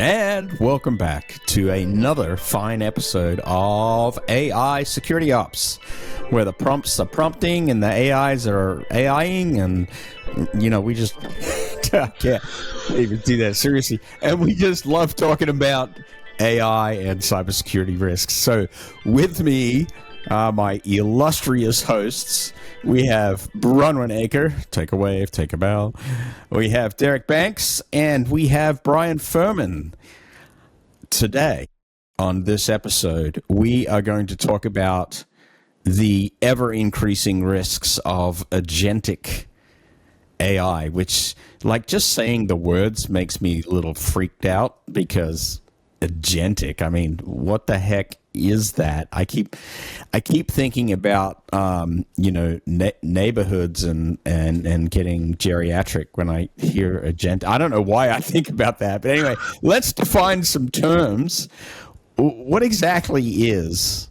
And welcome back to another fine episode of AI Security Ops, where the prompts are prompting and the AIs are AIing, and, you know, we just can't even do that seriously. And we just love talking about AI and cybersecurity risks. So with me, my illustrious hosts, we have Bronwen Aker, take a wave, take a bow. We have Derek Banks, and we have Brian Ferhman. Today, on this episode, we are going to talk about the ever-increasing risks of agentic AI, which, like, just saying the words makes me a little freaked out, because agentic, I mean, what the heck is that? I keep thinking about neighborhoods and getting geriatric when I hear agentic. I don't know why I think about that, but anyway, let's define some terms. What exactly is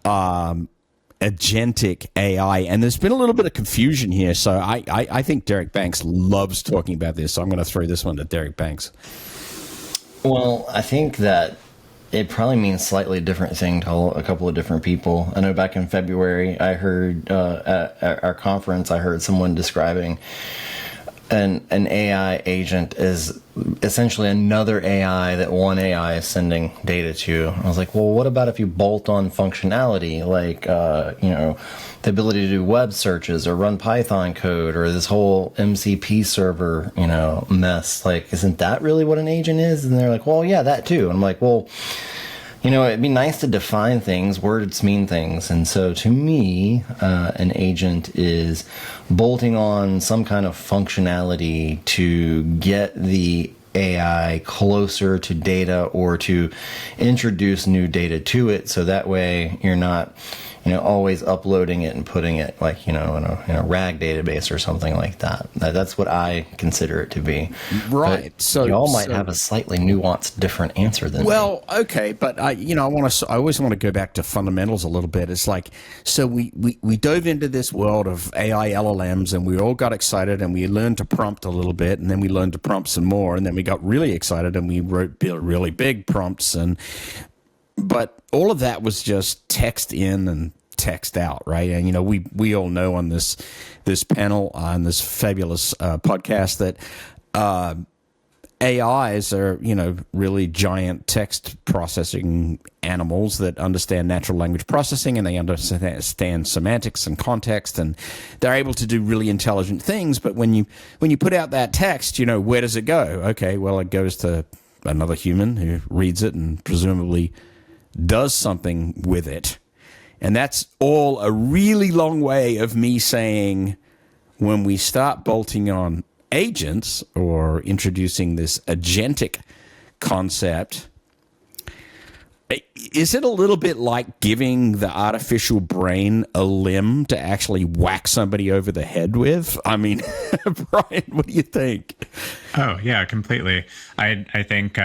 agentic AI? And there's been a little bit of confusion here, so I think Derek Banks loves talking about this, so I'm going to throw this one to Derek Banks. Well, I think that it probably means slightly different thing to a couple of different people. I know back in February, I heard at our conference, I heard someone describing an AI agent as essentially another AI that one AI is sending data to. I was like, well, what about if you bolt on functionality, like, the ability to do web searches or run Python code or this whole MCP server, mess? Like, isn't that really what an agent is? And they're like, well, yeah, that too. And I'm like, well, it'd be nice to define things. Words mean things. And so to me, an agent is bolting on some kind of functionality to get the AI closer to data or to introduce new data to it. So that way you're not always uploading it and putting it like, in a RAG database or something like that. That's what I consider it to be. Right. But so y'all might have a slightly nuanced, different answer than me. Okay, but I always want to go back to fundamentals a little bit. It's like, so we dove into this world of AI LLMs, and we all got excited, and we learned to prompt a little bit, and then we learned to prompt some more, and then we got really excited, and we wrote really big prompts, but all of that was just text in and text out, right? And we all know on this panel on this fabulous podcast that AIs are really giant text processing animals that understand natural language processing, and they understand semantics and context, and they're able to do really intelligent things. But when you put out that text, where does it go? Okay, well, it goes to another human who reads it and presumably does something with it. And that's all a really long way of me saying, when we start bolting on agents or introducing this agentic concept, is it a little bit like giving the artificial brain a limb to actually whack somebody over the head with? I mean, Brian, what do you think? Oh, yeah, completely. I think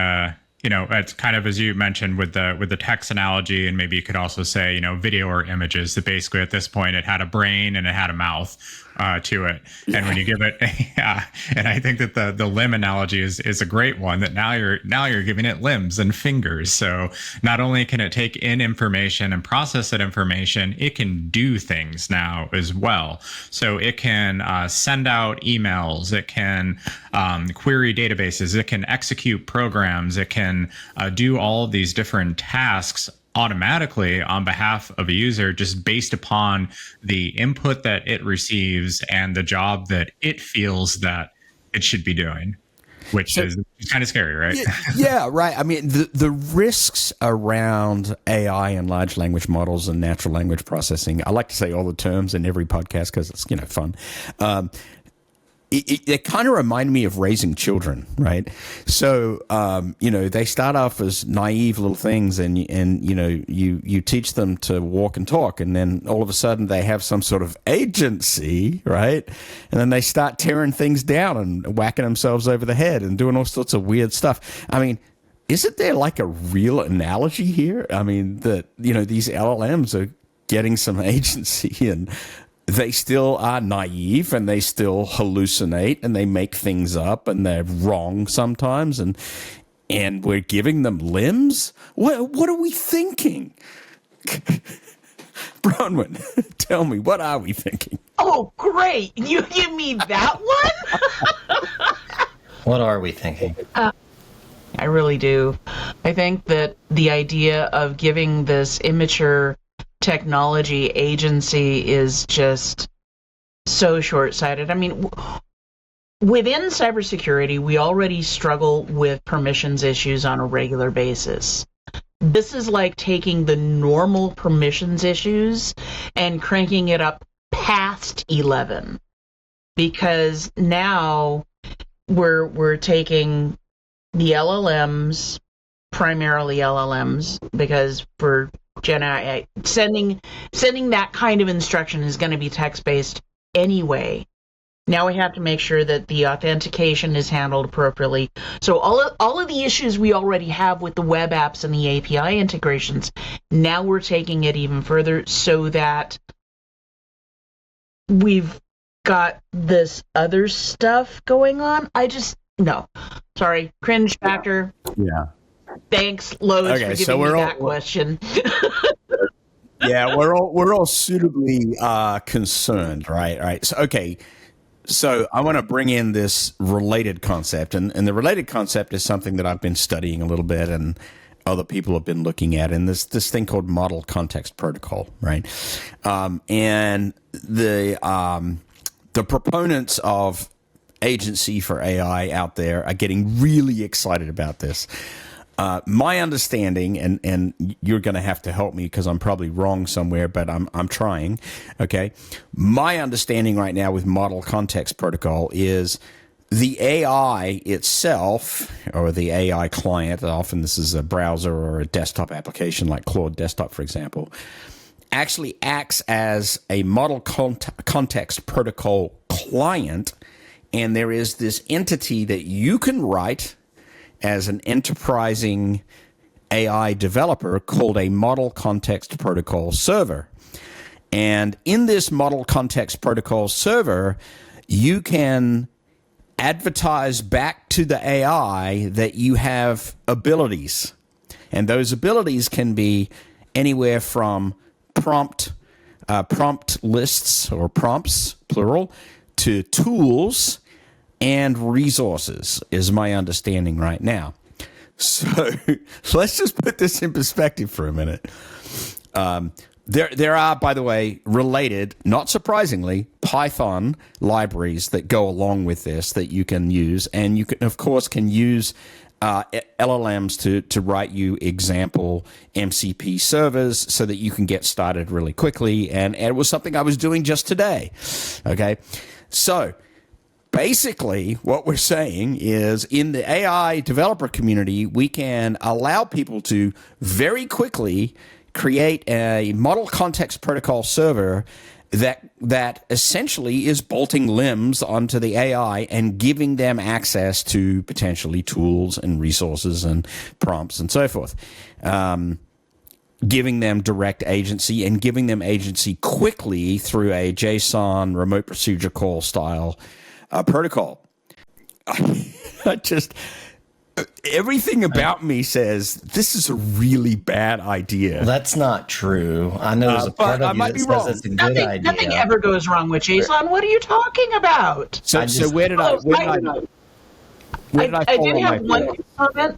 it's kind of, as you mentioned with the text analogy, and maybe you could also say, video or images, that basically at this point it had a brain and it had a mouth to it. Yeah. And when you give it, and I think that the limb analogy is a great one, that now you're giving it limbs and fingers. So not only can it take in information and process that information, it can do things now as well. So it can send out emails, it can query databases, it can execute programs, it can do all of these different tasks automatically on behalf of a user, just based upon the input that it receives and the job that it feels that it should be doing, which is kind of scary, right? Yeah, right. I mean, the risks around AI and large language models and natural language processing, I like to say all the terms in every podcast because it's fun. It kind of remind me of raising children, right? So, they start off as naive little things, and you teach them to walk and talk, and then all of a sudden they have some sort of agency, right? And then they start tearing things down and whacking themselves over the head and doing all sorts of weird stuff. I mean, isn't there like a real analogy here? I mean, that these LLMs are getting some agency, and they still are naive, and they still hallucinate, and they make things up, and they're wrong sometimes. And and we're giving them limbs? What are we thinking? Bronwen, tell me, what are we thinking? Oh, great. You give me that one? What are we thinking? I really do. I think that the idea of giving this immature technology agency is just so short-sighted. I mean, within cybersecurity, we already struggle with permissions issues on a regular basis. This is like taking the normal permissions issues and cranking it up past 11, because now we're taking the LLMs, primarily LLMs, because for Gen AI, sending that kind of instruction is going to be text-based anyway. Now we have to make sure that the authentication is handled appropriately. So all of the issues we already have with the web apps and the API integrations, now we're taking it even further so that we've got this other stuff going on. No. Sorry, cringe factor. Yeah. Thanks, Lois, for giving me that question. Yeah, we're all suitably concerned, right? Right. So, okay. So I want to bring in this related concept, and the related concept is something that I've been studying a little bit, and other people have been looking at, and this thing called model context protocol, right? And the proponents of agency for AI out there are getting really excited about this. My understanding, and you're going to have to help me because I'm probably wrong somewhere, but I'm trying. Okay, my understanding right now with model context protocol is the AI itself, or the AI client. Often this is a browser or a desktop application like Claude Desktop, for example, actually acts as a model context protocol client, and there is this entity that you can write as an enterprising AI developer called a model context protocol server. And in this model context protocol server, you can advertise back to the AI that you have abilities. And those abilities can be anywhere from prompt lists, or prompts, plural, to tools and resources, is my understanding right now. So let's just put this in perspective for a minute. There are, by the way, related, not surprisingly, Python libraries that go along with this that you can use, and you can, of course, use LLMs to write you example MCP servers so that you can get started really quickly. And it was something I was doing just today. Okay, so basically, what we're saying is in the AI developer community, we can allow people to very quickly create a model context protocol server that essentially is bolting limbs onto the AI and giving them access to potentially tools and resources and prompts and so forth. Giving them direct agency and giving them agency quickly through a JSON remote procedure call style protocol. Everything about me says this is a really bad idea. Well, that's not true. I know there's a part of you that says it's a good idea. Nothing ever goes wrong with JSON. What are you talking about? So where did I did have one comment.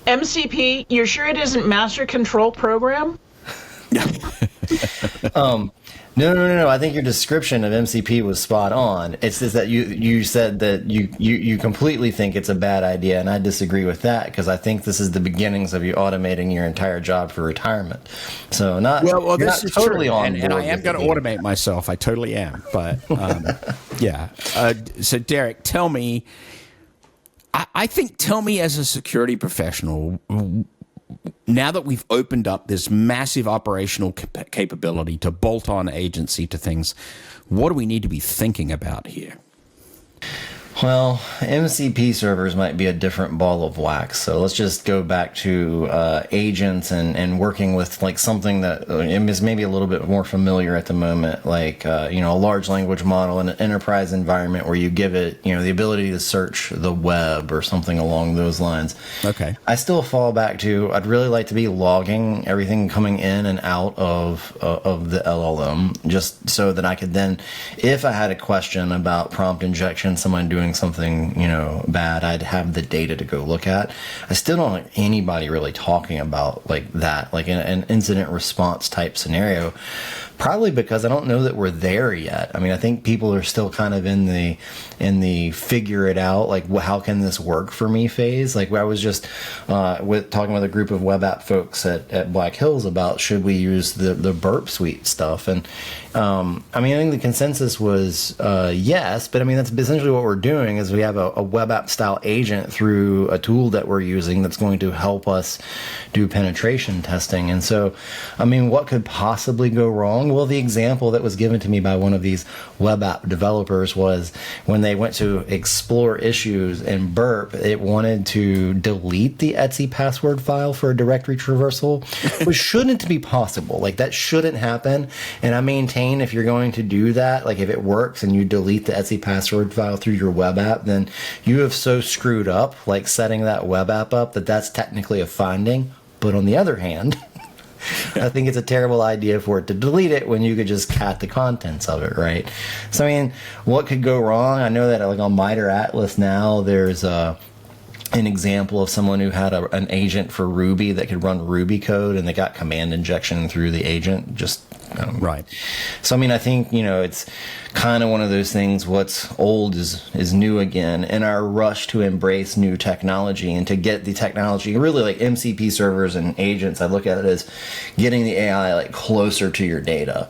MCP, you're sure it isn't Master Control Program? No. I think your description of MCP was spot on. It's just that you said that you completely think it's a bad idea, and I disagree with that because I think this is the beginnings of you automating your entire job for retirement. So this is totally true. on and I am going to automate myself. I totally am. But yeah. So Derek, tell me. Tell me as a security professional, now that we've opened up this massive operational capability to bolt on agency to things, what do we need to be thinking about here? Well, MCP servers might be a different ball of wax. So let's just go back to agents and working with like something that is maybe a little bit more familiar at the moment, like a large language model in an enterprise environment where you give it the ability to search the web or something along those lines. Okay. I still fall back to I'd really like to be logging everything coming in and out of the LLM, just so that I could then, if I had a question about prompt injection, someone doing something bad, I'd have the data to go look at. I still don't like anybody really talking about like that, like in an incident response type scenario, probably because I don't know that we're there yet. I mean, I think people are still kind of in the figure it out, like how can this work for me phase. Like I was just talking with a group of web app folks at Black Hills about should we use the burp suite stuff, and I think the consensus was yes, but I mean that's essentially what we're doing is we have a web app style agent through a tool that we're using that's going to help us do penetration testing. And so, I mean, what could possibly go wrong? Well, the example that was given to me by one of these web app developers was when they went to explore issues in burp, it wanted to delete the Etsy password file for a directory traversal, which shouldn't be possible. Like that shouldn't happen. And I maintain if you're going to do that, like if it works and you delete the Etsy password file through your web app, then you have so screwed up like setting that web app up that's technically a finding. But on the other hand, I think it's a terrible idea for it to delete it when you could just cat the contents of it, right? So, I mean, what could go wrong? I know that like on MITRE Atlas now, there's an example of someone who had an agent for Ruby that could run Ruby code, and they got command injection through the agent. Right. So, I mean, I think, it's kind of one of those things, what's old is new again. In our rush to embrace new technology and to get the technology, really like MCP servers and agents, I look at it as getting the AI like closer to your data.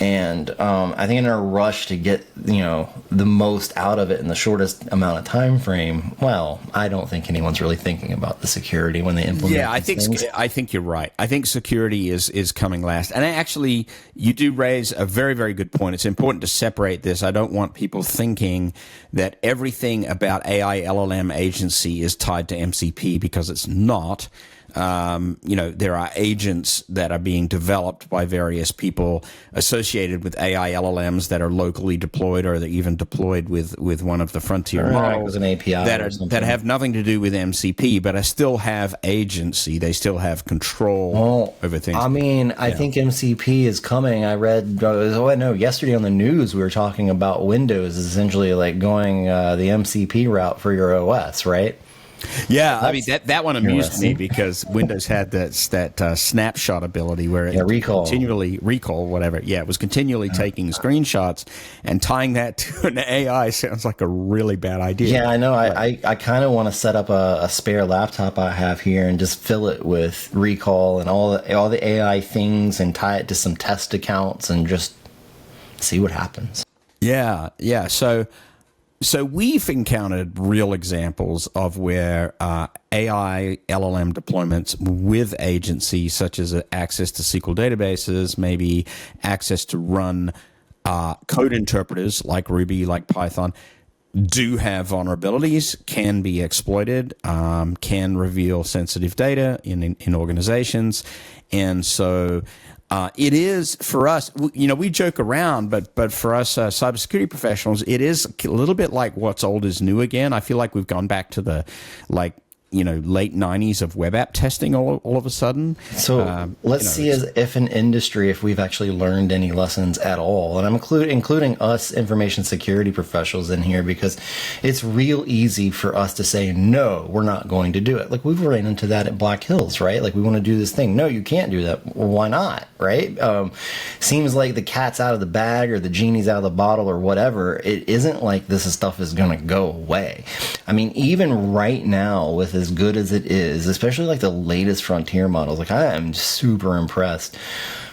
And I think in our rush to get, the most out of it in the shortest amount of time frame, well, I don't think anyone's really thinking about the security when they implement things. I think you're right. I think security is coming last. And actually, you do raise a very, very good point. It's important to separate this. I don't want people thinking that everything about AI LLM agency is tied to MCP, because it's not. There are agents that are being developed by various people associated with AI LLMs that are locally deployed, or they're even deployed with one of the frontier models an API that have nothing to do with MCP, but I still have agency. They still have control over things. I mean, I think MCP is coming. I read, yesterday on the news we were talking about Windows is essentially like going the MCP route for your OS, right? Yeah, I mean that one amused me because Windows had that snapshot ability where it continually it was continually taking screenshots, and tying that to an AI sounds like a really bad idea. Yeah, I know. I kind of want to set up a spare laptop I have here and just fill it with recall and all the AI things and tie it to some test accounts and just see what happens. Yeah. So we've encountered real examples of where AI LLM deployments with agency, such as access to SQL databases, maybe access to run code interpreters like Ruby, like Python, do have vulnerabilities, can be exploited, can reveal sensitive data in organizations. And so it is for us, we joke around, but for us cybersecurity professionals, it is a little bit like what's old is new again. I feel like we've gone back to the late 90s of web app testing all of a sudden. So let's see if we've actually learned any lessons at all. And I'm including us information security professionals in here, because it's real easy for us to say, no, we're not going to do it. Like we've ran into that at Black Hills, right? Like we want to do this thing. No, you can't do that. Well, why not? Right? Seems like the cat's out of the bag or the genie's out of the bottle or whatever. It isn't like this stuff is going to go away. I mean, even right now with as good as it is, especially like the latest frontier models, like I am super impressed.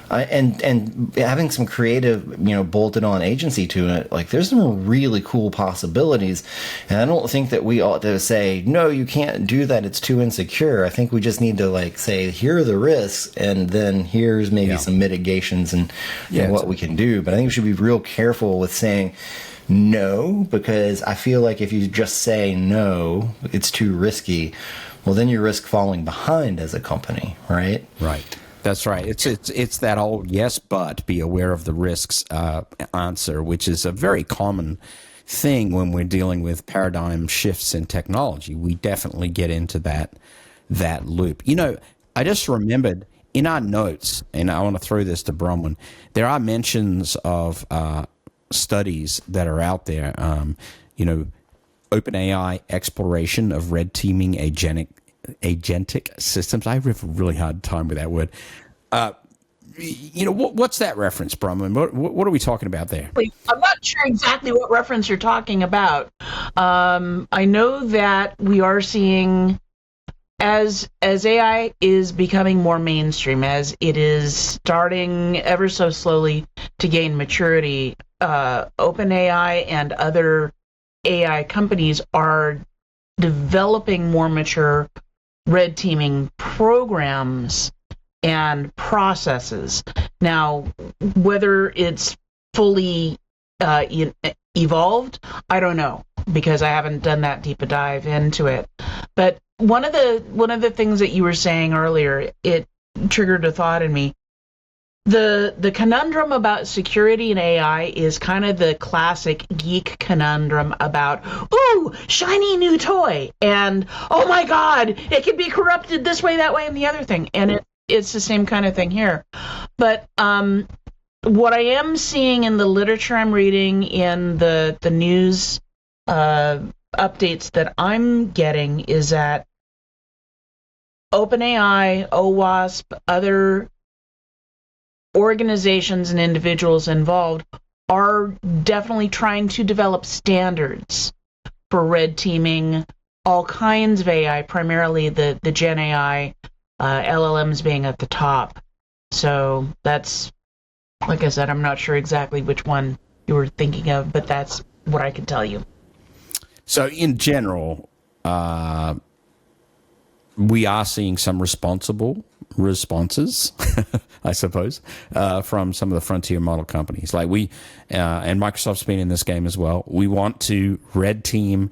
And having some creative, bolted on agency to it, like there's some really cool possibilities. And I don't think that we ought to say, no, you can't do that, it's too insecure. I think we just need to say, here are the risks, and then here's maybe some mitigations and what we can do. But I think we should be real careful with saying, no, because I feel like if you just say no, it's too risky. Well, then you risk falling behind as a company, right? Right. That's right. It's that old yes, but be aware of the risks answer, which is a very common thing when we're dealing with paradigm shifts in technology. We definitely get into that loop. You know, I just remembered in our notes, and I want to throw this to Bronwen, there are mentions of studies that are out there, you know, OpenAI exploration of red teaming agentic systems. I have a really hard time with that word. You know, what's that reference, Bronwen? What are we talking about there? I'm not sure exactly what reference you're talking about. I know that we are seeing, as AI is becoming more mainstream, as it is starting ever so slowly to gain maturity, OpenAI and other AI companies are developing more mature red teaming programs and processes. Now, whether it's fully evolved, I don't know, because I haven't done that deep a dive into it. But one of the things that you were saying earlier, it triggered a thought in me. The conundrum about security and AI is kind of the classic geek conundrum about, ooh, shiny new toy, and oh my god, it can be corrupted this way, that way, and the other thing. And it's the same kind of thing here. But what I am seeing in the literature I'm reading, in the news updates that I'm getting, is that OpenAI, OWASP, other organizations and individuals involved are definitely trying to develop standards for red teaming all kinds of AI, primarily the Gen AI, LLMs being at the top. So that's, like I said, I'm not sure exactly which one you were thinking of, but that's what I can tell you. So in general, we are seeing some responsible responses, I suppose, from some of the frontier model companies. Like we, and Microsoft's been in this game as well. We want to red team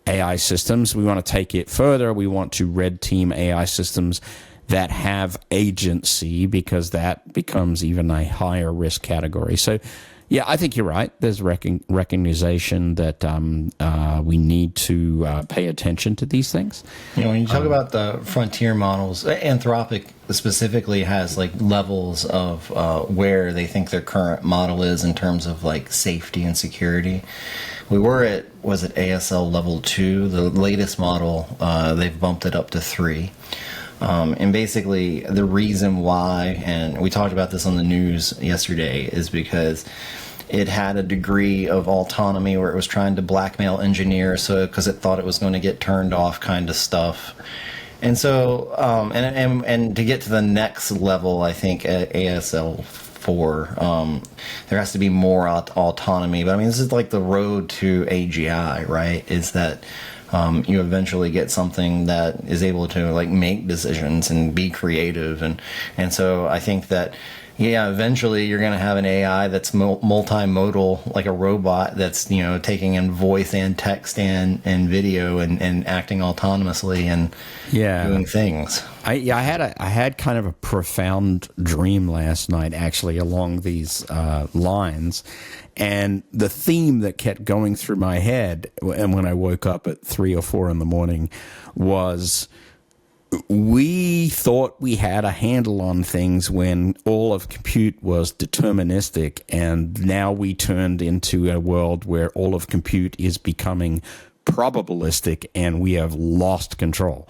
AI systems. We want to take it further. We want to red team AI systems that have agency, because that becomes even a higher risk category. So, yeah, I think you're right. There's recognition that we need to pay attention to these things. You know, when you talk about the frontier models, Anthropic specifically has like levels of where they think their current model is in terms of like safety and security. We were at, was it ASL level 2? The latest model, they've bumped it up to 3. And basically the reason why, and we talked about this on the news yesterday, is because it had a degree of autonomy where it was trying to blackmail engineers, so because it thought it was going to get turned off kind of stuff. And so, and to get to the next level, I think at ASL 4, there has to be more autonomy. But I mean, this is like the road to AGI, right? Is that you eventually get something that is able to like make decisions and be creative, and so I think that, yeah, eventually you're going to have an AI that's multimodal, like a robot that's, you know, taking in voice and text and video and acting autonomously and doing things. I had kind of a profound dream last night, actually, along these lines. And the theme that kept going through my head, and when I woke up at 3 or 4 in the morning, was we thought we had a handle on things when all of compute was deterministic, and now we turned into a world where all of compute is becoming probabilistic, and we have lost control.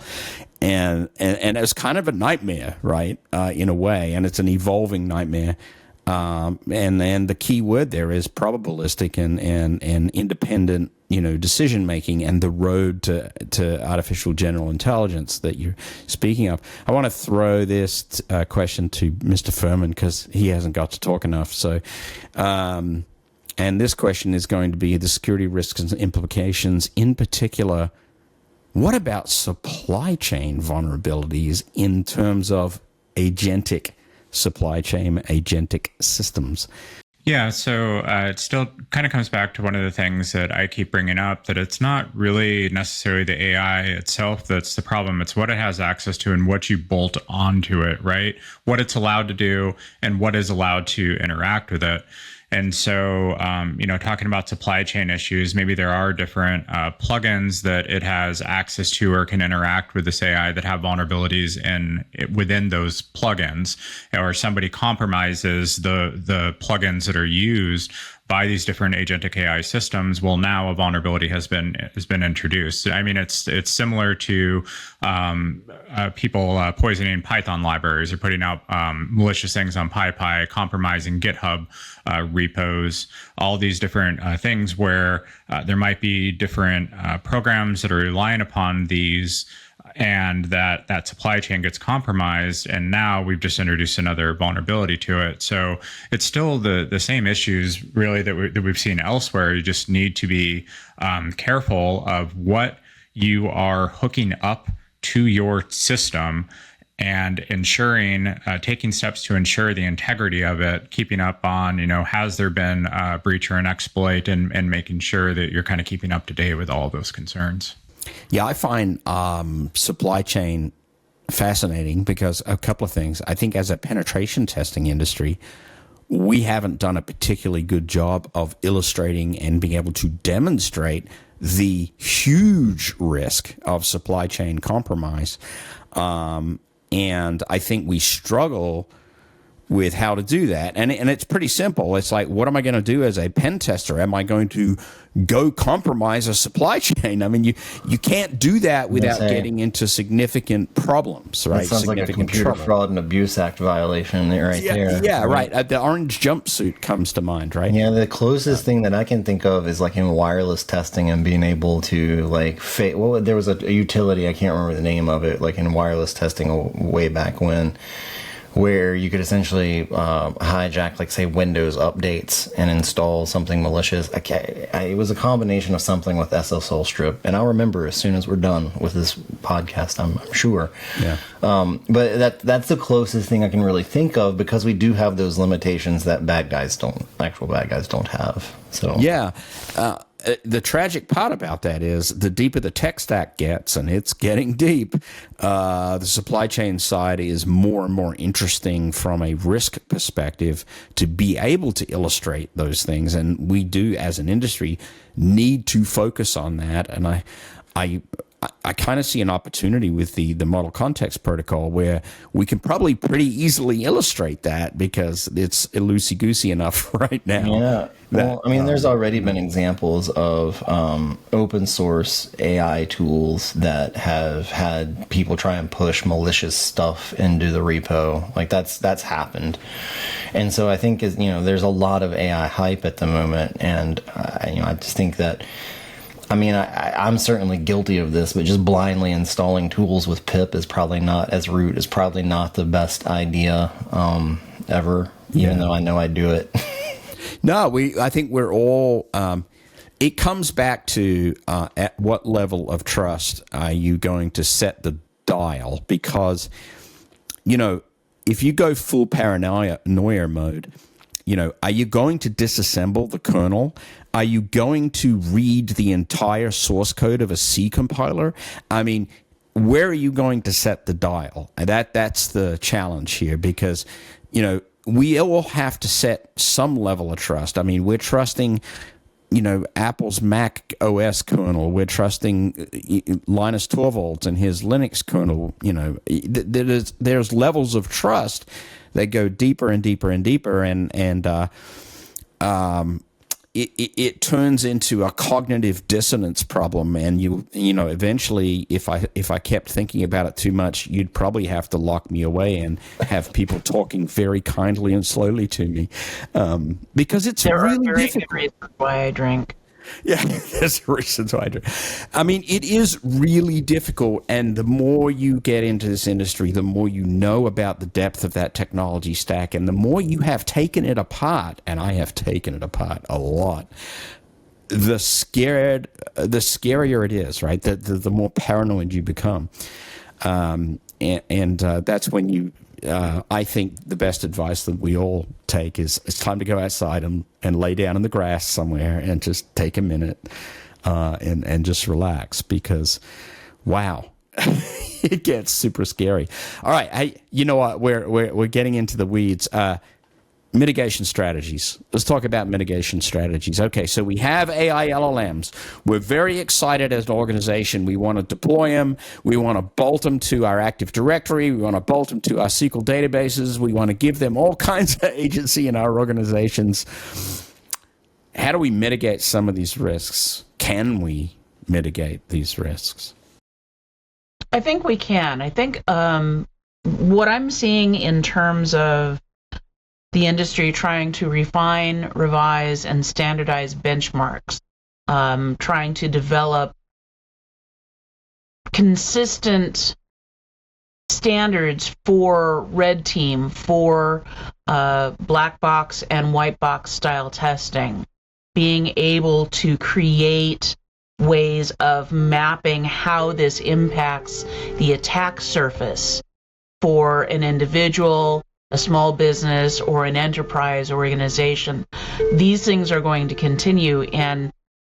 And it's kind of a nightmare, right, in a way, and it's an evolving nightmare. And the key word there is probabilistic and independent, you know, decision making, and the road to artificial general intelligence that you're speaking of. I want to throw this question to Mr. Ferhman because he hasn't got to talk enough. So, and this question is going to be the security risks and implications. In particular, what about supply chain vulnerabilities in terms of agentic supply chain, agentic systems? Yeah, so it still kind of comes back to one of the things that I keep bringing up, that it's not really necessarily the AI itself that's the problem. It's what it has access to and what you bolt onto it, right? What it's allowed to do and what is allowed to interact with it. And so, talking about supply chain issues, maybe there are different plugins that it has access to or can interact with this AI that have vulnerabilities within those plugins, or somebody compromises the plugins that are used by these different agentic AI systems. Well, now a vulnerability has been introduced. I mean, it's similar to people poisoning Python libraries or putting out malicious things on PyPy, compromising GitHub repos, all these different things where there might be different programs that are relying upon these, and that supply chain gets compromised, and now we've just introduced another vulnerability to it. So it's still the same issues really that we've seen elsewhere. You just need to be careful of what you are hooking up to your system and ensuring, taking steps to ensure the integrity of it, keeping up on, has there been a breach or an exploit, and making sure that you're kind of keeping up to date with all of those concerns. Yeah, I find supply chain fascinating because a couple of things. I think as a penetration testing industry, we haven't done a particularly good job of illustrating and being able to demonstrate the huge risk of supply chain compromise. And I think we struggle with how to do that. And it's pretty simple. It's like, what am I going to do as a pen tester? Am I going to go compromise a supply chain? I mean, you can't do that without getting into significant problems, right? That sounds like a Computer Fraud and Abuse Act violation there. Yeah, right. The orange jumpsuit comes to mind, right? Yeah, the closest thing that I can think of is like in wireless testing and being able to like there was a utility, I can't remember the name of it, like in wireless testing way back when, where you could essentially hijack, like, say, Windows updates and install something malicious. It was a combination of something with SSL strip, and I'll remember as soon as we're done with this podcast, I'm sure. Yeah. But that's the closest thing I can really think of, because we do have those limitations that actual bad guys don't have. So yeah. The tragic part about that is the deeper the tech stack gets, and it's getting deep, the supply chain side is more and more interesting from a risk perspective to be able to illustrate those things. And we do, as an industry, need to focus on that. And I kind of see an opportunity with the model context protocol where we can probably pretty easily illustrate that, because it's loosey-goosey enough right now. Yeah. Well, I mean, there's already been examples of open source AI tools that have had people try and push malicious stuff into the repo. Like that's happened. And so I think there's a lot of AI hype at the moment, and I just think that, I mean, I'm certainly guilty of this, but just blindly installing tools with pip is probably not, as root, is probably not the best idea ever, even though I know I do it. No, I think we're all, it comes back to at what level of trust are you going to set the dial? Because, if you go full paranoia mode, are you going to disassemble the kernel? Are you going to read the entire source code of a C compiler? I mean, where are you going to set the dial? And that's the challenge here, because, we all have to set some level of trust. I mean, we're trusting, Apple's Mac OS kernel. We're trusting Linus Torvalds and his Linux kernel. There's levels of trust that go deeper and deeper and deeper, and it turns into a cognitive dissonance problem. And eventually, if I kept thinking about it too much, you'd probably have to lock me away and have people talking very kindly and slowly to me, because it's really difficult. Good reasons why I drink. Yeah, there's a reason why I do. I mean, it is really difficult, and the more you get into this industry, the more you know about the depth of that technology stack, and the more you have taken it apart, and I have taken it apart a lot, the scarier it is, right? The more paranoid you become. And and that's when you. I think the best advice that we all take is it's time to go outside and lay down in the grass somewhere and just take a minute and just relax, because, wow, it gets super scary. All right, hey, you know what? We're getting into the weeds. Mitigation strategies. Let's talk about mitigation strategies. Okay, so we have AI LLMs. We're very excited as an organization. We want to deploy them. We want to bolt them to our Active Directory. We want to bolt them to our SQL databases. We want to give them all kinds of agency in our organizations. How do we mitigate some of these risks? Can we mitigate these risks? I think we can. I think what I'm seeing in terms of the industry trying to refine, revise, and standardize benchmarks, trying to develop consistent standards for red team, for black box and white box style testing, being able to create ways of mapping how this impacts the attack surface for an individual, a small business, or an enterprise organization. These things are going to continue, and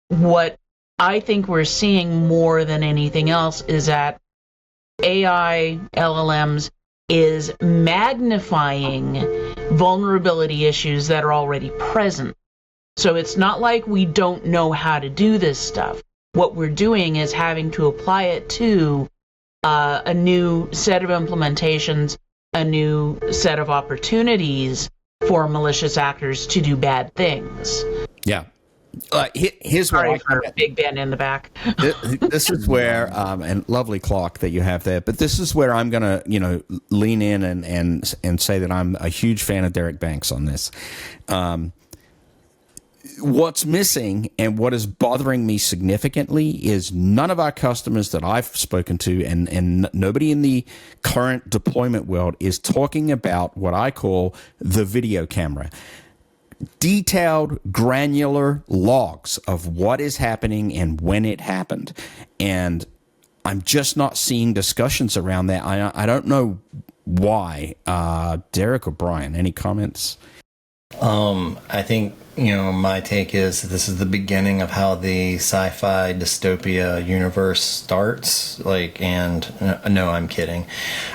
what I think we're seeing more than anything else is that AI LLMs is magnifying vulnerability issues that are already present. So it's not like we don't know how to do this stuff. What we're doing is having to apply it to a new set of implementations, a new set of opportunities for malicious actors to do bad things. Yeah. Here's Sorry what for Big Ben in the back. this is where, and lovely clock that you have there, but this is where I'm going to, lean in and say that I'm a huge fan of Derek Banks on this. What's missing and what is bothering me significantly is none of our customers that I've spoken to and nobody in the current deployment world is talking about what I call the video camera. Detailed, granular logs of what is happening and when it happened. And I'm just not seeing discussions around that. I don't know why. Derek or Brian, any comments? I think, my take is this is the beginning of how the sci-fi dystopia universe starts. No, I'm kidding.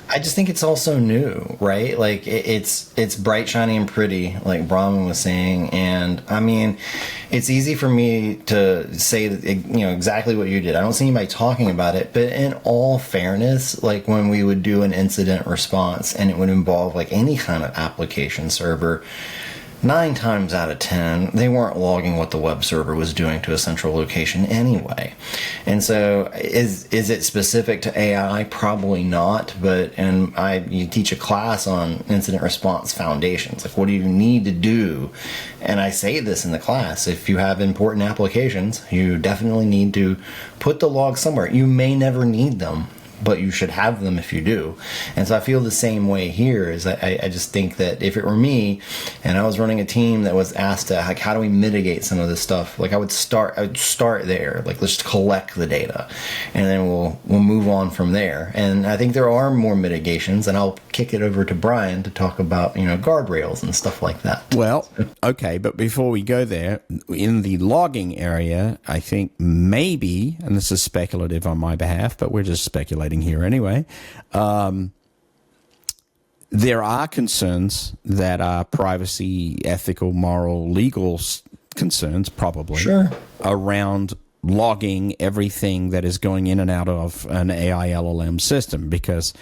I just think it's also new, right? Like it's bright, shiny, and pretty, like Bronwen was saying. And I mean, it's easy for me to say that, exactly what you did. I don't see anybody talking about it, but in all fairness, like when we would do an incident response and it would involve like any kind of application server, 9 times out of 10, they weren't logging what the web server was doing to a central location anyway. And so is it specific to AI? Probably not. But you teach a class on incident response foundations. Like, what do you need to do? And I say this in the class. If you have important applications, you definitely need to put the logs somewhere. You may never need them, but you should have them if you do. And so I feel the same way here. Is I just think that if it were me and I was running a team that was asked to, like, how do we mitigate some of this stuff? Like I would start there. Like, let's collect the data and then we'll move on from there. And I think there are more mitigations, and I'll kick it over to Brian to talk about, guardrails and stuff like that. Well, okay, but before we go there, in the logging area, I think maybe, and this is speculative on my behalf, but we're just speculating here anyway, there are concerns that are privacy, ethical, moral, legal concerns, probably, sure, around logging everything that is going in and out of an AI LLM system, because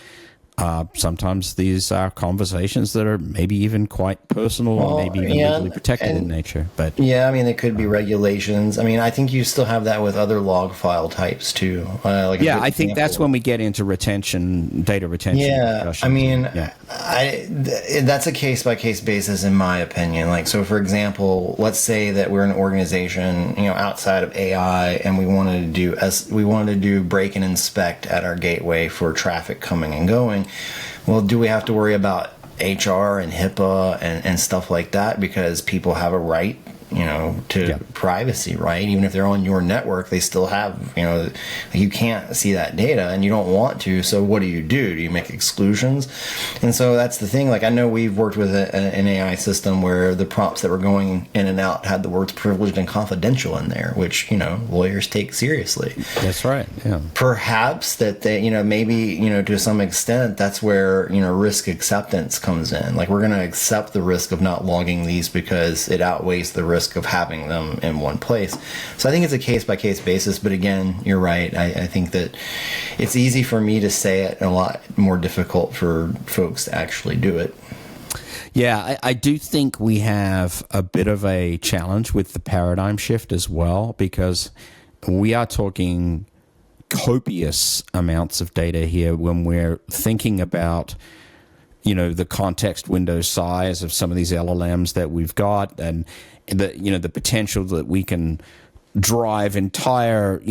sometimes these are conversations that are maybe even quite personal, or maybe even legally protected in nature. But yeah, I mean, there could be regulations. I mean, I think you still have that with other log file types too. I think that's when we get into data retention. Yeah, I mean, that's a case by case basis, in my opinion. Like, so for example, let's say that we're an organization, outside of AI, and we wanted to do break and inspect at our gateway for traffic coming and going. Well, do we have to worry about HR and HIPAA and stuff like that because people have a right to privacy, right? Even if they're on your network, they still have, you can't see that data and you don't want to. So what do? Do you make exclusions? And so that's the thing. Like, I know we've worked with an AI system where the prompts that were going in and out had the words privileged and confidential in there, which, lawyers take seriously. That's right. Yeah. Perhaps that they, maybe, to some extent, that's where, risk acceptance comes in. Like, we're going to accept the risk of not logging these because it outweighs the risk of having them in one place. So I think it's a case-by-case basis. But again, you're right. I think that it's easy for me to say it, and a lot more difficult for folks to actually do it. Yeah, I do think we have a bit of a challenge with the paradigm shift as well, because we are talking copious amounts of data here when we're thinking about, the context window size of some of these LLMs that we've got, and the potential that we can drive entire,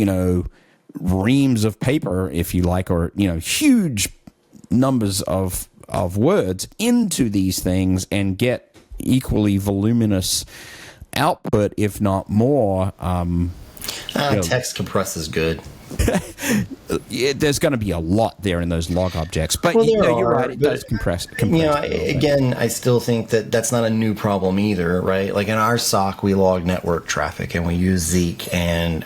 reams of paper, if you like, or, huge numbers of words into these things and get equally voluminous output, if not more. Text compresses good. There's going to be a lot there in those log objects, but you're right, it does compress. Again, I still think that that's not a new problem either, right? Like, in our SOC, we log network traffic and we use Zeek, and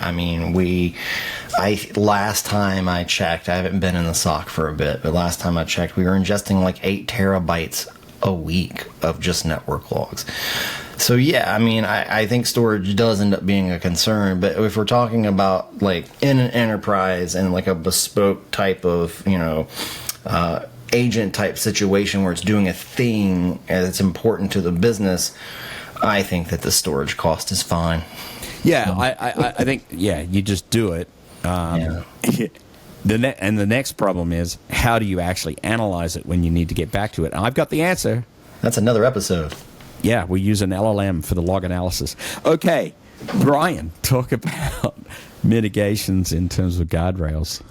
last time I checked, I haven't been in the SOC for a bit, but last time I checked, we were ingesting like 8 terabytes a week of just network logs. So yeah, I think storage does end up being a concern, but if we're talking about like in an enterprise and like a bespoke type of, agent type situation where it's doing a thing and it's important to the business, I think that the storage cost is fine. Yeah, I think, you just do it. The next problem is, how do you actually analyze it when you need to get back to it? And I've got the answer. That's another episode. Yeah, we use an LLM for the log analysis. Okay, Brian, talk about mitigations in terms of guardrails.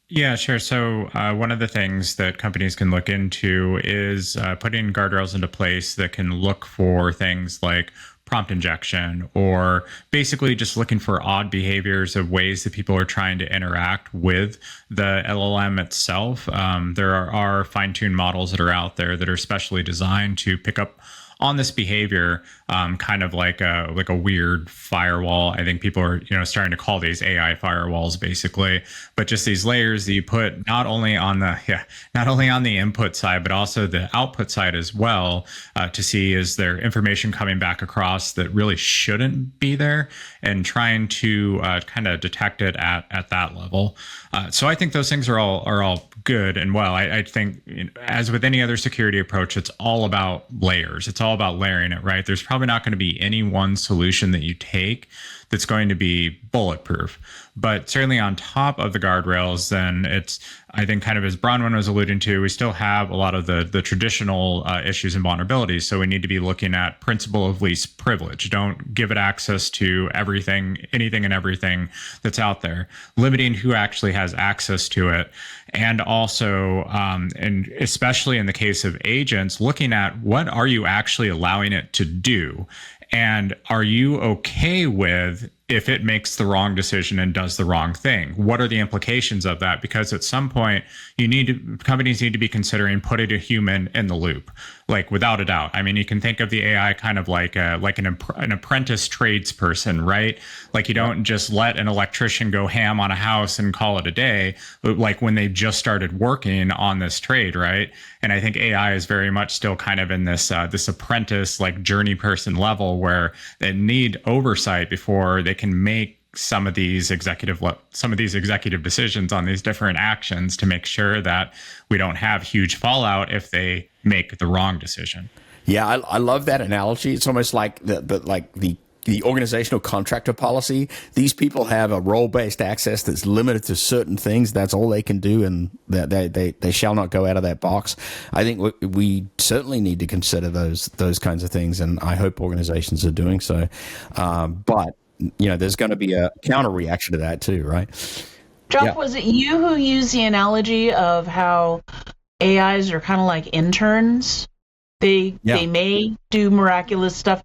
Yeah, sure. So one of the things that companies can look into is putting guardrails into place that can look for things like prompt injection, or basically just looking for odd behaviors of ways that people are trying to interact with the LLM itself. There are fine-tuned models that are out there that are specially designed to pick up on this behavior, kind of like a weird firewall. I think people are starting to call these AI firewalls, basically, but just these layers that you put not only on the input side but also the output side as well, to see is there information coming back across that really shouldn't be there, and trying to kind of detect it at that level. So I think those things are all good and well. I think, as with any other security approach, it's all about layers. It's all about layering it, right? There's probably not going to be any one solution that you take that's going to be bulletproof. But certainly on top of the guardrails, then it's, I think, kind of as Bronwen was alluding to, we still have a lot of the traditional issues and vulnerabilities. So we need to be looking at principle of least privilege. Don't give it access to anything and everything that's out there. Limiting who actually has access to it. And also, and especially in the case of agents, looking at what are you actually allowing it to do? And are you okay with if it makes the wrong decision and does the wrong thing? What are the implications of that? Because at some point, companies need to be considering putting a human in the loop, like without a doubt. I mean, you can think of the AI kind of like an apprentice tradesperson, right? Like, you don't just let an electrician go ham on a house and call it a day, but like when they just started working on this trade, right? And I think AI is very much still kind of in this apprentice, like journey person level, where they need oversight before they can make some of these executive decisions on these different actions, to make sure that we don't have huge fallout if they make the wrong decision. Yeah, I love that analogy. It's almost like the organizational contractor policy. These people have a role-based access that's limited to certain things. That's all they can do, and that they shall not go out of that box. I think we certainly need to consider those kinds of things, and I hope organizations are doing so. But there's going to be a counter reaction to that too, right? Joff, was it you who used the analogy of how AIs are kind of like interns? They may do miraculous stuff.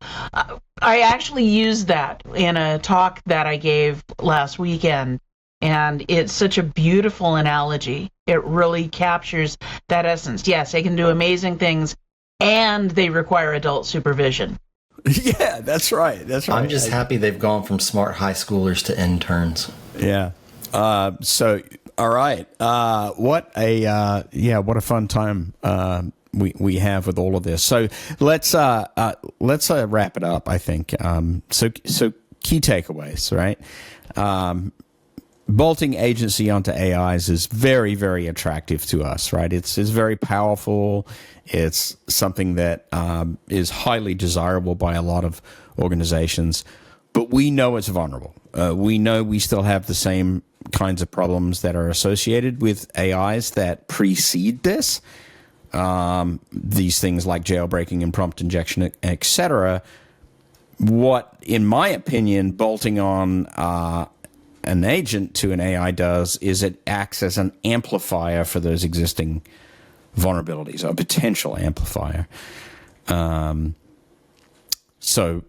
I actually used that in a talk that I gave last weekend, and it's such a beautiful analogy. It really captures that essence. Yes, they can do amazing things, and they require adult supervision. Yeah, that's right. That's right. I'm just happy they've gone from smart high schoolers to interns. Yeah. So, all right. What a fun time we have with all of this. So let's wrap it up. I think. So key takeaways, right? Bolting agency onto AIs is very, very attractive to us, right? It's very powerful. It's something that is highly desirable by a lot of organizations, but we know it's vulnerable. We know we still have the same kinds of problems that are associated with AIs that precede this. These things like jailbreaking and prompt injection, etc. What, in my opinion, bolting on an agent to an AI does is it acts as an amplifier for those existing vulnerabilities, a potential amplifier. So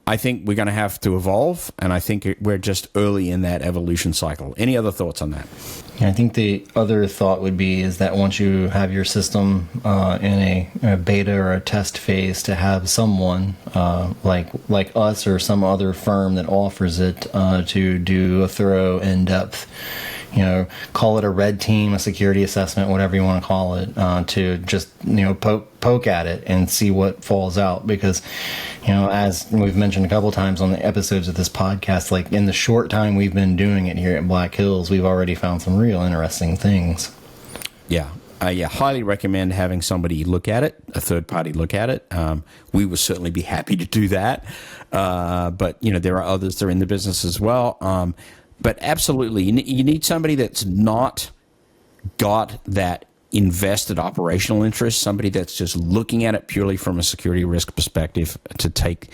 I think we're going to have to evolve, and I think we're just early in that evolution cycle. Any other thoughts on that? Yeah, I think the other thought would be is that once you have your system in a beta or a test phase, to have someone like us or some other firm that offers it to do a thorough, in-depth, call it a red team, a security assessment, whatever you want to call it, to just poke at it and see what falls out. Because as we've mentioned a couple times on the episodes of this podcast, like in the short time we've been doing it here at Black Hills, we've already found some real interesting things. Yeah. Highly recommend having somebody look at it, a third party look at it. We would certainly be happy to do that. But there are others that are in the business as well. But absolutely, you need somebody that's not got that invested operational interest, somebody that's just looking at it purely from a security risk perspective to take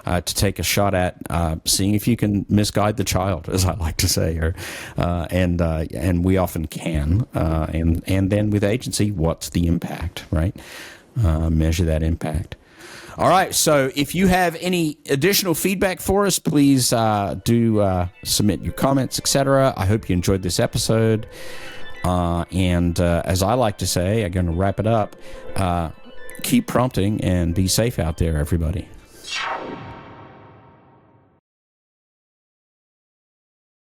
a shot at seeing if you can misguide the child, as I like to say, and we often can. And then with agency, what's the impact, right? Measure that impact. All right, so if you have any additional feedback for us, please do submit your comments, etc. I hope you enjoyed this episode. And as I like to say, I'm going to wrap it up. Keep prompting and be safe out there, everybody.